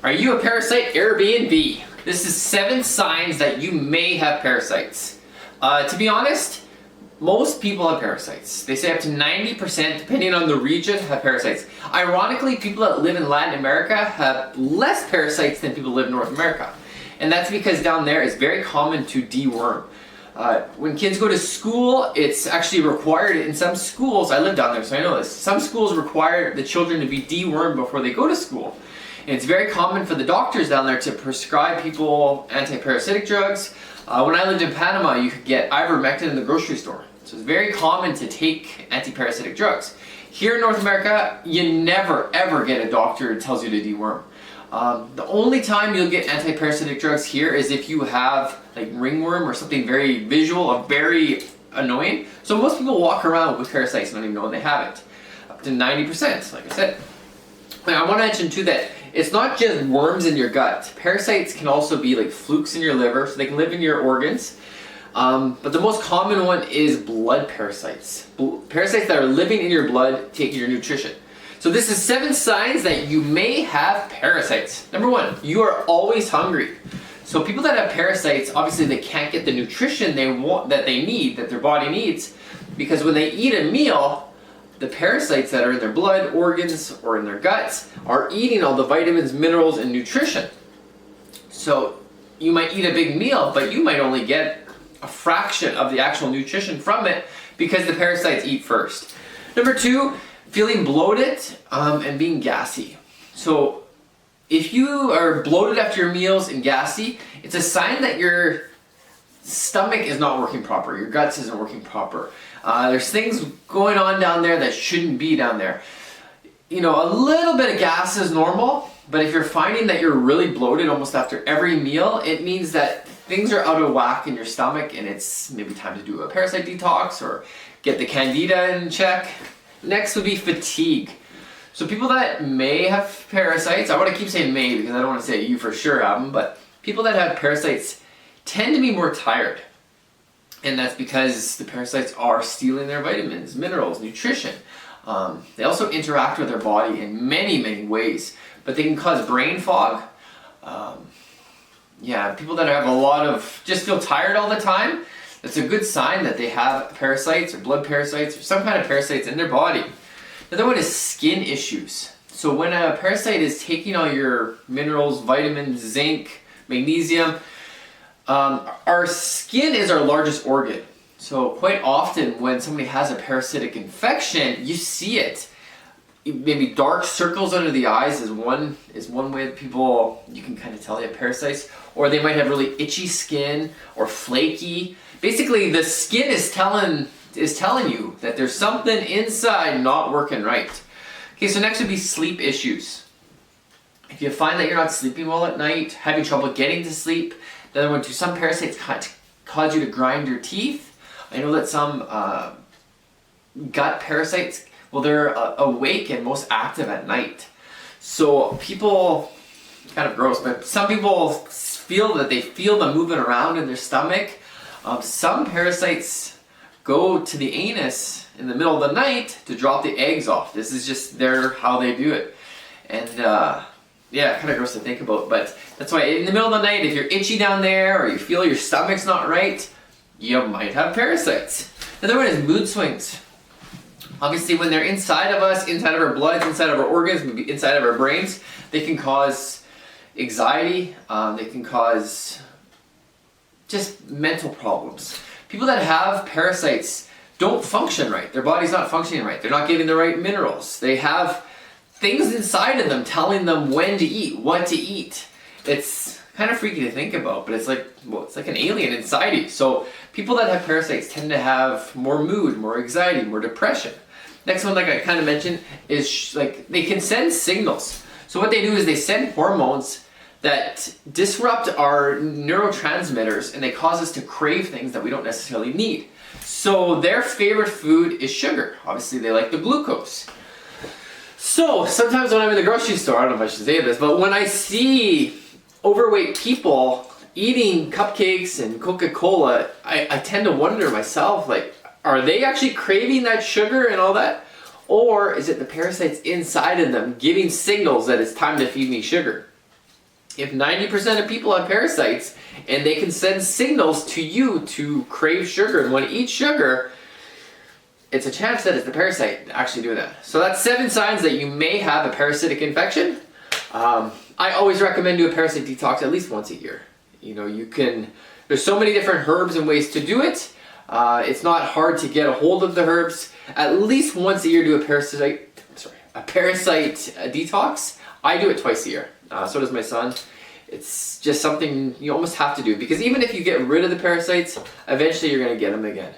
Are you a parasite? Airbnb. This is 7 signs that you may have parasites. To be honest, most people have parasites. They say up to 90%, depending on the region, have parasites. Ironically, people that live in Latin America have less parasites than people who live in North America. And that's because down there it's very common to deworm. When kids go to school, it's actually required in some schools. I live down there, so I know this. Some schools require the children to be dewormed before they go to school. And it's very common for the doctors down there to prescribe people anti-parasitic drugs. When I lived in Panama, you could get ivermectin in the grocery store. So it's very common to take anti-parasitic drugs. Here in North America, you never ever get a doctor who tells you to deworm. The only time you'll get anti-parasitic drugs here is if you have like ringworm or something very visual or very annoying. So most people walk around with parasites and don't even know they have it. Up to 90%, like I said. And I want to mention too that it's not just worms in your gut. Parasites can also be like flukes in your liver, so they can live in your organs. But the most common one is blood parasites. Parasites that are living in your blood, taking your nutrition. So this is 7 signs that you may have parasites. Number 1, you are always hungry. So people that have parasites, obviously they can't get the nutrition that they need, that their body needs, because when they eat a meal, the parasites that are in their blood, organs, or in their guts are eating all the vitamins, minerals, and nutrition. So you might eat a big meal, but you might only get a fraction of the actual nutrition from it because the parasites eat first. Number 2, feeling bloated and being gassy. So if you are bloated after your meals and gassy, it's a sign that your stomach is not working proper, your guts isn't working proper. There's things going on down there that shouldn't be down there. You know, a little bit of gas is normal, but if you're finding that you're really bloated almost after every meal, it means that things are out of whack in your stomach and it's maybe time to do a parasite detox or get the candida in check. Next would be fatigue. So people that may have parasites, I want to keep saying may because I don't want to say you for sure have them, but people that have parasites tend to be more tired. And that's because the parasites are stealing their vitamins, minerals, nutrition. They also interact with their body in many, many ways, but they can cause brain fog. People that have a lot of, just feel tired all the time, that's a good sign that they have parasites or blood parasites or some kind of parasites in their body. Another one is skin issues. So when a parasite is taking all your minerals, vitamins, zinc, magnesium, our skin is our largest organ. So quite often when somebody has a parasitic infection, you see it. Maybe dark circles under the eyes is one way that people, you can kind of tell they have parasites. Or they might have really itchy skin or flaky. Basically the skin is telling you that there's something inside not working right. Okay, so next would be sleep issues. If you find that you're not sleeping well at night, having trouble getting to sleep, the other one too, some parasites cause you to grind your teeth. I know that some gut parasites, well, they're awake and most active at night. So people, kind of gross, but some people feel that they feel them moving around in their stomach. Some parasites go to the anus in the middle of the night to drop the eggs off. This is just how they do it. And kind of gross to think about, but that's why in the middle of the night, if you're itchy down there or you feel your stomach's not right, you might have parasites. Another one is mood swings. Obviously, when they're inside of us, inside of our blood, inside of our organs, maybe inside of our brains, they can cause anxiety, they can cause just mental problems. People that have parasites don't function right. Their body's not functioning right. They're not getting the right minerals. They have things inside of them telling them when to eat, what to eat. It's kind of freaky to think about, but it's like an alien inside you. So people that have parasites tend to have more mood, more anxiety, more depression. Next one, like I kind of mentioned, is they can send signals. So what they do is they send hormones that disrupt our neurotransmitters and they cause us to crave things that we don't necessarily need. So their favorite food is sugar. Obviously they like the glucose. So sometimes when I'm in the grocery store, I don't know if I should say this, but when I see overweight people eating cupcakes and Coca-Cola, I tend to wonder myself, like, are they actually craving that sugar and all that? Or is it the parasites inside of them giving signals that it's time to feed me sugar? If 90% of people have parasites and they can send signals to you to crave sugar and want to eat sugar, it's a chance that it's the parasite actually doing that. So that's 7 signs that you may have a parasitic infection. I always recommend do a parasite detox at least once a year. You know, there's so many different herbs and ways to do it. It's not hard to get a hold of the herbs. At least once a year do a parasite detox. I do it twice a year. So does my son. It's just something you almost have to do, because even if you get rid of the parasites, eventually you're going to get them again.